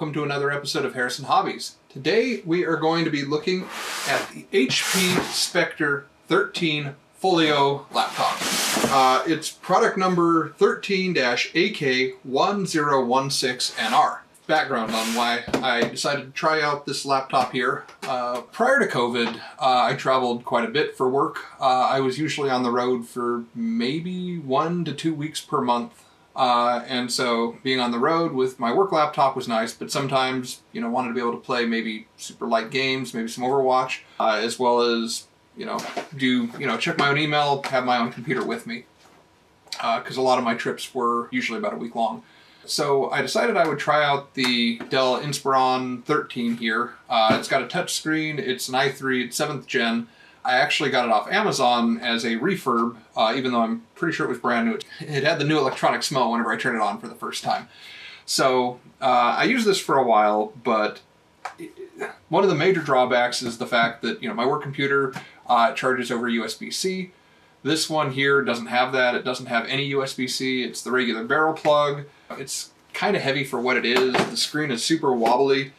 welcome to another episode of Harrison Hobbies. Today we are going to be looking at the HP Spectre 13 Folio laptop. It's product number 13-AK1016NR. Background on why I decided to try out this laptop here. Prior to COVID, I traveled quite a bit for work. I was usually on the road for maybe 1 to 2 weeks per month. And so being on the road with my work laptop was nice, but sometimes, wanted to be able to play maybe super light games, maybe some Overwatch, as well as, check my own email, have my own computer with me. Because a lot of my trips were usually about a week long. So I decided I would try out the Dell Inspiron 13 here. It's got a touch screen, it's an i3, it's 7th gen. I actually got it off Amazon as a refurb, even though I'm pretty sure it was brand new. It had the new electronic smell whenever I turned it on for the first time. So I used this for a while, but one of the major drawbacks is the fact that my work computer charges over USB-C. This one here doesn't have that. It doesn't have any USB-C. It's the regular barrel plug. It's kind of heavy for what it is. The screen is super wobbly,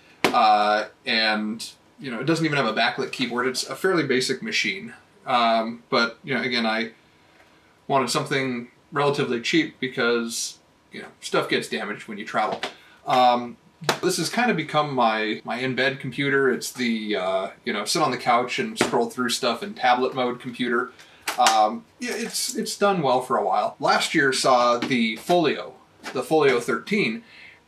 and it doesn't even have a backlit keyboard. It's a fairly basic machine. But again, I wanted something relatively cheap because stuff gets damaged when you travel. This has kind of become my in-bed computer. It's the sit on the couch and scroll through stuff in tablet mode computer. It's done well for a while. Last year saw the Folio 13,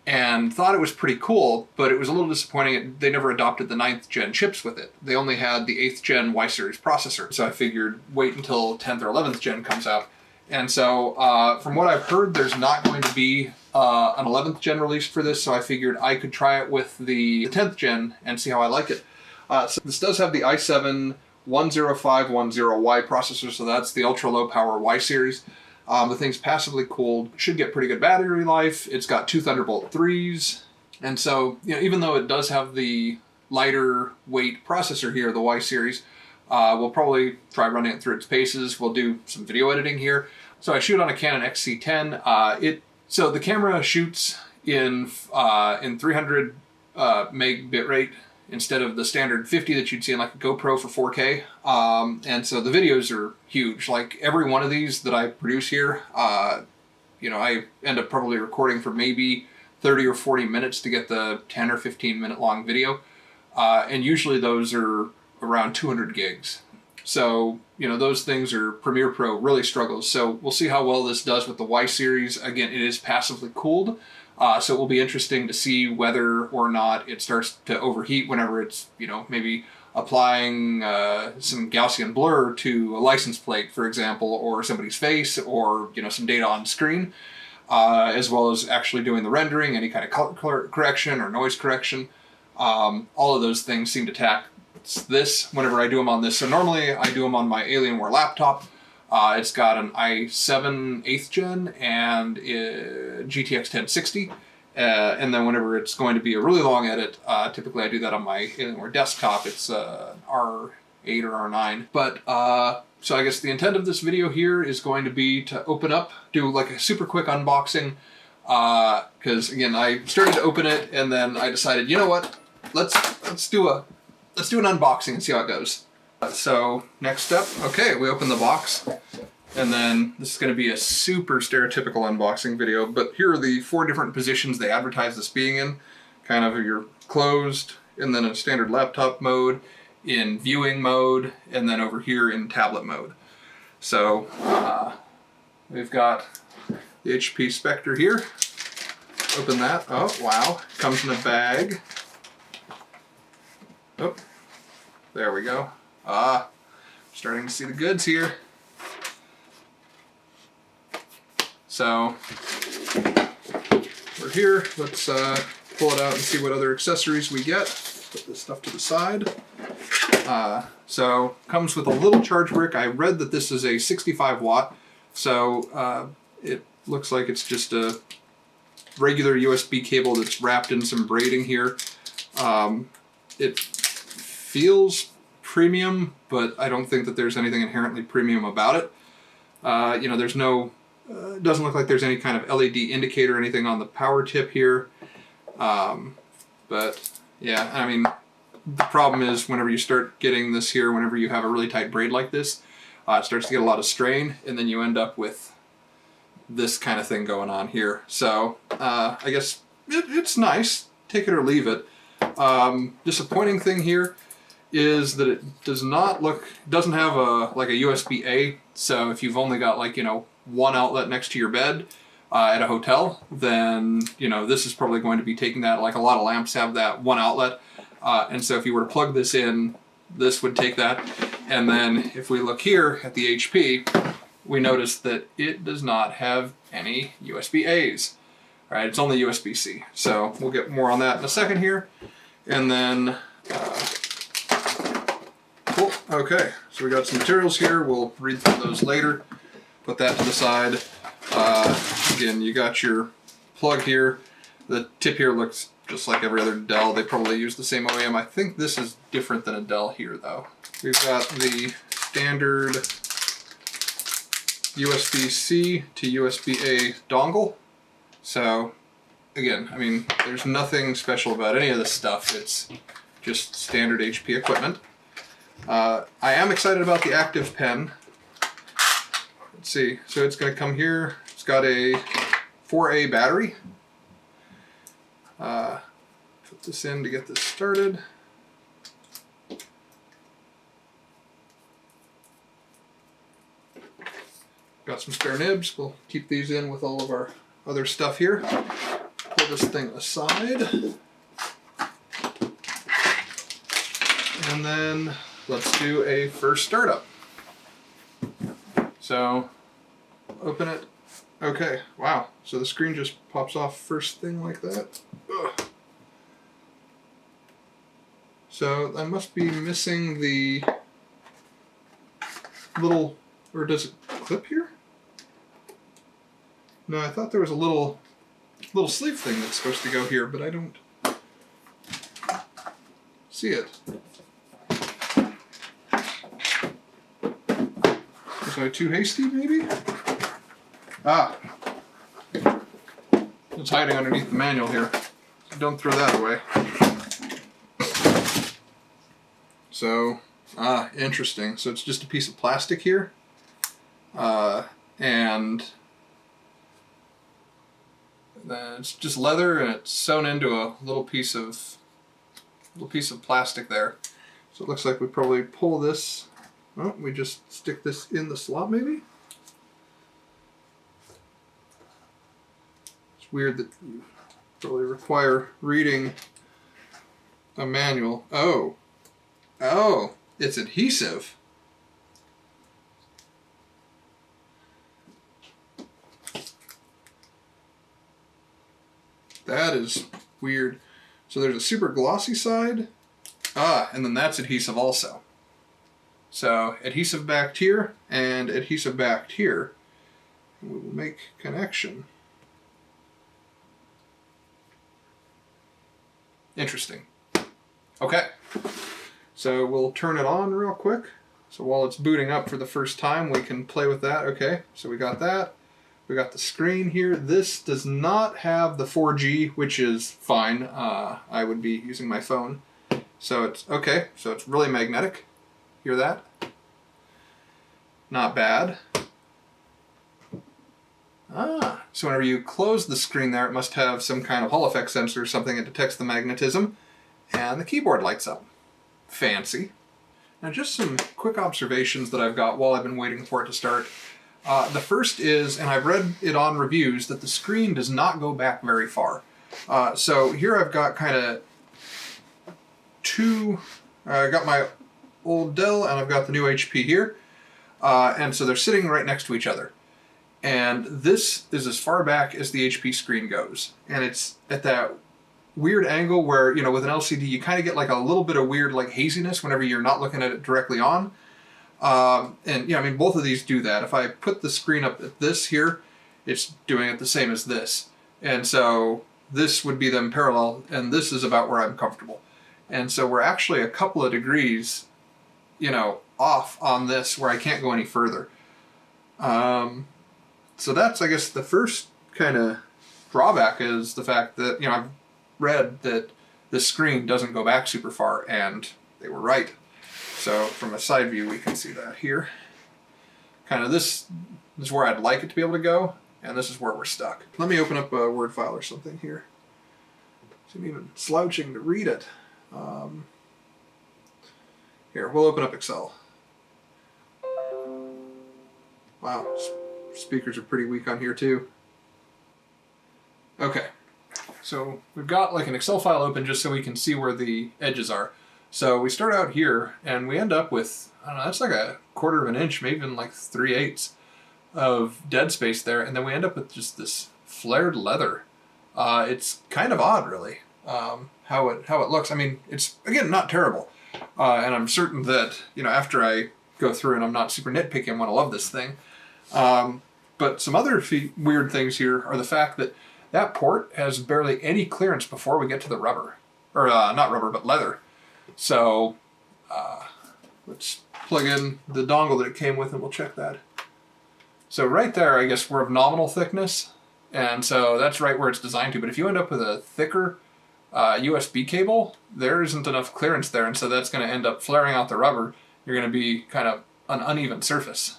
and thought it was pretty cool, but it was a little disappointing. They never adopted the 9th gen chips with it. They only had the 8th gen Y series processor. So I figured wait until 10th or 11th gen comes out. And so from what I've heard, there's not going to be an 11th gen release for this, so I figured I could try it with the 10th gen and see how I like it. So this does have the i7 10510Y processor, so that's the ultra low power Y series. The thing's passively cooled, should get pretty good battery life. It's got 2 Thunderbolt 3s, and so even though it does have the lighter weight processor here, the Y series, we'll probably try running it through its paces. We'll do some video editing here. So I shoot on a Canon XC10. So the camera shoots in 300 meg bitrate instead of the standard 50 that you'd see in like a GoPro for 4K. And so the videos are huge. Like every one of these that I produce here, I end up probably recording for maybe 30 or 40 minutes to get the 10 or 15 minute long video. And usually those are around 200 gigs. So, those things are Premiere Pro really struggles. So we'll see how well this does with the Y series. Again, it is passively cooled. So it will be interesting to see whether or not it starts to overheat whenever it's, maybe applying some Gaussian blur to a license plate, for example, or somebody's face, or, some data on screen, as well as actually doing the rendering, any kind of color correction or noise correction. All of those things seem to tax this whenever I do them on this. So normally I do them on my Alienware laptop. It's got an i7 8th gen and GTX 1060. And then whenever it's going to be a really long edit, typically I do that on my Alienware desktop. It's R8 or R9. But so I guess the intent of this video here is going to be to open up, do like a super quick unboxing. Because again, I started to open it and then I decided, you know what, let's do an unboxing and see how it goes. So next up, okay, we open the box, and then this is going to be a super stereotypical unboxing video, but here are the 4 different positions they advertise this being in. Kind of your closed, and then in standard laptop mode, in viewing mode, and then over here in tablet mode. So we've got the HP Spectre here. Open that. Oh, wow. Comes in a bag. Oh, there we go. Starting to see the goods here. So we're here. Let's pull it out and see what other accessories we get. Put this stuff to the side. So comes with a little charge brick. I read that this is a 65 watt. So it looks like it's just a regular USB cable that's wrapped in some braiding here. It feels premium, but I don't think that there's anything inherently premium about it. There's no, doesn't look like there's any kind of LED indicator or anything on the power tip here. But yeah, I mean, the problem is whenever you start getting this here, whenever you have a really tight braid like this, it starts to get a lot of strain, and then you end up with this kind of thing going on here. So I guess it's nice, take it or leave it. Disappointing thing here is that it doesn't have like a USB-A. So if you've only got, like, you know, one outlet next to your bed at a hotel, then, you know, this is probably going to be taking that. Like, a lot of lamps have that one outlet. And so if you were to plug this in, this would take that. And then if we look here at the HP, we notice that it does not have any USB-As. Right, it's only USB-C. So we'll get more on that in a second here. And then, cool, okay, so we got some materials here. We'll read through those later. Put that to the side. Again, you got your plug here. The tip here looks just like every other Dell. They probably use the same OEM. I think this is different than a Dell here, though. We've got the standard USB-C to USB-A dongle. So, again, I mean, there's nothing special about any of this stuff. It's just standard HP equipment. I am excited about the active pen. Let's see. So it's going to come here. It's got a 4A battery. Put this in to get this started. Got some spare nibs. We'll keep these in with all of our other stuff here. Pull this thing aside. And then let's do a first startup. So, open it. Okay, wow. So the screen just pops off first thing like that. Ugh. So I must be missing the little, or does it clip here? No, I thought there was a little sleeve thing that's supposed to go here, but I don't see it. Was I too hasty, maybe? Ah. It's hiding underneath the manual here. So don't throw that away. So, interesting. So it's just a piece of plastic here. And then it's just leather, and it's sewn into a little piece of plastic there. So it looks like we probably pull this. Oh, we just stick this in the slot, maybe. It's weird that you probably require reading a manual. Oh, it's adhesive. That is weird. So there's a super glossy side. And then that's adhesive also. So adhesive back here and adhesive back here. And we will make connection. Interesting. Okay. So we'll turn it on real quick. So while it's booting up for the first time, we can play with that. Okay, so we got that. We got the screen here. This does not have the 4G, which is fine. I would be using my phone. So it's okay. So it's really magnetic. Hear that? Not bad. So whenever you close the screen there, it must have some kind of Hall effect sensor or something that detects the magnetism, and the keyboard lights up. Fancy. Now just some quick observations that I've got while I've been waiting for it to start. The first is, and I've read it on reviews, that the screen does not go back very far. So here I've got kind of two, I got my old Dell and I've got the new HP here. And so they're sitting right next to each other. And this is as far back as the HP screen goes. And it's at that weird angle where, you know, with an LCD you kind of get like a little bit of weird like haziness whenever you're not looking at it directly on. And yeah, I mean, both of these do that. If I put the screen up at this here, it's doing it the same as this. And so this would be them parallel, and this is about where I'm comfortable. And so we're actually a couple of degrees, you know, off on this where I can't go any further. So that's, I guess, the first kind of drawback is the fact that, you know, I've read that the screen doesn't go back super far, and they were right. So from a side view, we can see that here. Kind of this is where I'd like it to be able to go, and this is where we're stuck. Let me open up a Word file or something here. I'm even slouching to read it. Here, we'll open up Excel. Wow, speakers are pretty weak on here too. Okay, so we've got like an Excel file open just so we can see where the edges are. So we start out here and we end up with, I don't know, that's like a 1/4 of an inch, maybe even like 3/8 of dead space there. And then we end up with just this flared leather. It's kind of odd, really, how it looks. I mean, it's, again, not terrible. And I'm certain that, you know, after I go through and I'm not super nitpicky, I'm going to love this thing. But some other weird things here are the fact that that port has barely any clearance before we get to the rubber. Or not rubber, but leather. So let's plug in the dongle that it came with and we'll check that. So right there, I guess we're of nominal thickness. And so that's right where it's designed to. But if you end up with a thicker USB cable, there isn't enough clearance there. And so that's going to end up flaring out the rubber. You're going to be kind of an uneven surface.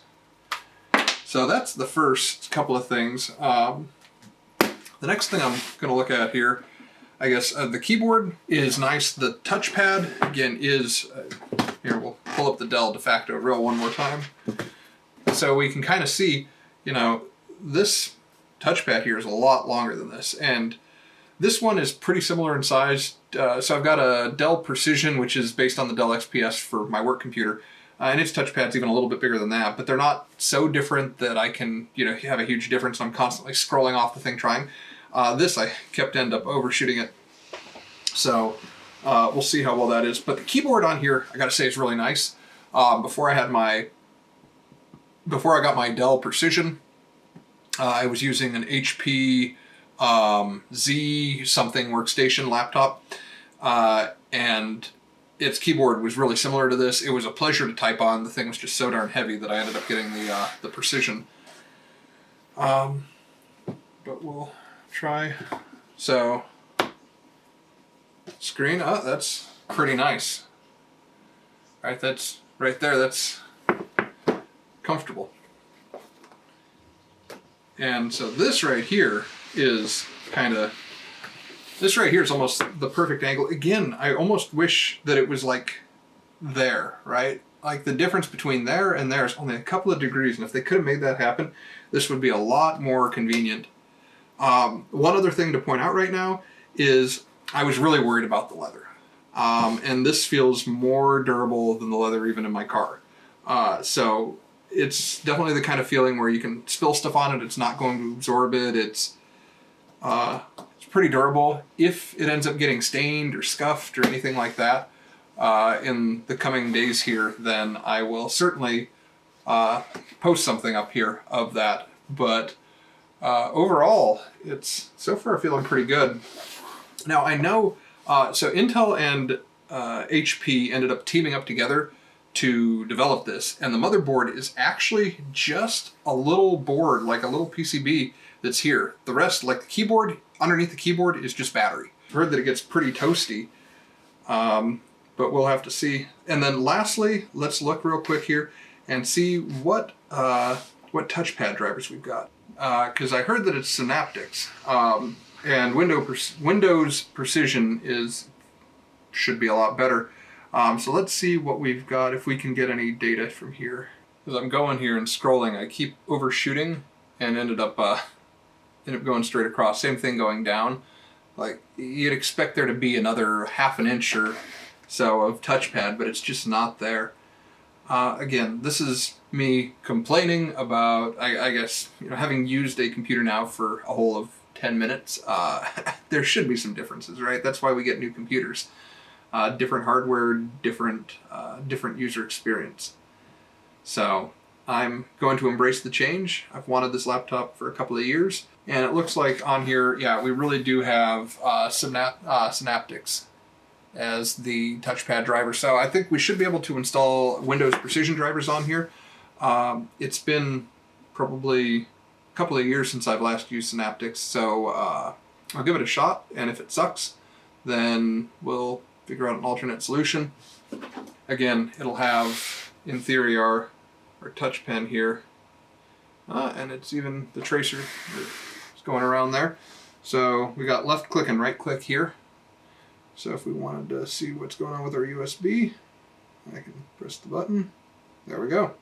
So that's the first couple of things. The next thing I'm going to look at here, I guess the keyboard is nice. The touchpad, again, is, here we'll pull up the Dell de facto real one more time. So we can kind of see, you know, this touchpad here is a lot longer than this. And this one is pretty similar in size. So I've got a Dell Precision, which is based on the Dell XPS for my work computer. And its touchpad's even a little bit bigger than that, but they're not so different that I can, you know, have a huge difference. I'm constantly scrolling off the thing trying. This I end up overshooting it. So we'll see how well that is. But the keyboard on here, I gotta say, is really nice. Before I got my Dell Precision, I was using an HP Z something workstation laptop, and its keyboard was really similar to this. It was a pleasure to type on. The thing was just so darn heavy that I ended up getting the Precision. But we'll try. So, screen, oh, that's pretty nice. All right, that's right there, that's comfortable. And so this right here is almost the perfect angle. Again, I almost wish that it was like there, right? Like the difference between there and there is only a couple of degrees, and if they could have made that happen, this would be a lot more convenient. One other thing to point out right now is I was really worried about the leather. And this feels more durable than the leather even in my car. So it's definitely the kind of feeling where you can spill stuff on it, it's not going to absorb it, it's pretty durable. If it ends up getting stained or scuffed or anything like that in the coming days here, then I will certainly post something up here of that. But overall, it's so far feeling pretty good. Now I know, so Intel and HP ended up teaming up together to develop this, and the motherboard is actually just a little board, like a little PCB that's here. The rest, like the keyboard, underneath the keyboard is just battery. I've heard that it gets pretty toasty, but we'll have to see. And then lastly, let's look real quick here and see what touchpad drivers we've got. Because I heard that it's Synaptics, and Windows Precision should be a lot better. So let's see what we've got, if we can get any data from here. As I'm going here and scrolling, I keep overshooting and ended up going straight across. Same thing going down. Like, you'd expect there to be another ½ an inch or so of touchpad, but it's just not there. Again, this is me complaining about, I guess, you know, having used a computer now for a whole of 10 minutes. There should be some differences, right? That's why we get new computers. Different hardware, different user experience. So I'm going to embrace the change. I've wanted this laptop for a couple of years, and it looks like on here, yeah, we really do have Synaptics as the touchpad driver. So I think we should be able to install Windows Precision drivers on here. It's been probably a couple of years since I've last used Synaptics, so I'll give it a shot, and if it sucks, then we'll figure out an alternate solution. Again, it'll have, in theory, our touch pen here. And it's even the tracer is going around there. So we got left click and right click here. So if we wanted to see what's going on with our USB, I can press the button. There we go.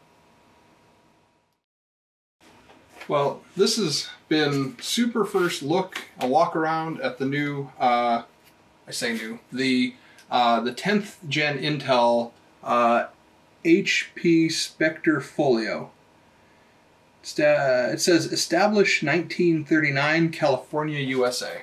Well, this has been super first look, a walk around at the new, I say new, the 10th gen Intel HP Spectre Folio. It says established 1939, California, USA.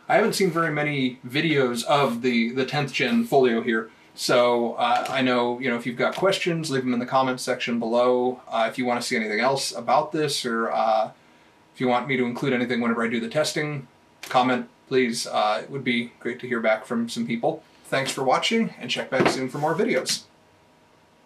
I haven't seen very many videos of the 10th gen Folio here, so I know, if you've got questions, leave them in the comments section below. If you want to see anything else about this, or if you want me to include anything whenever I do the testing, comment, please. It would be great to hear back from some people. Thanks for watching, and check back soon for more videos.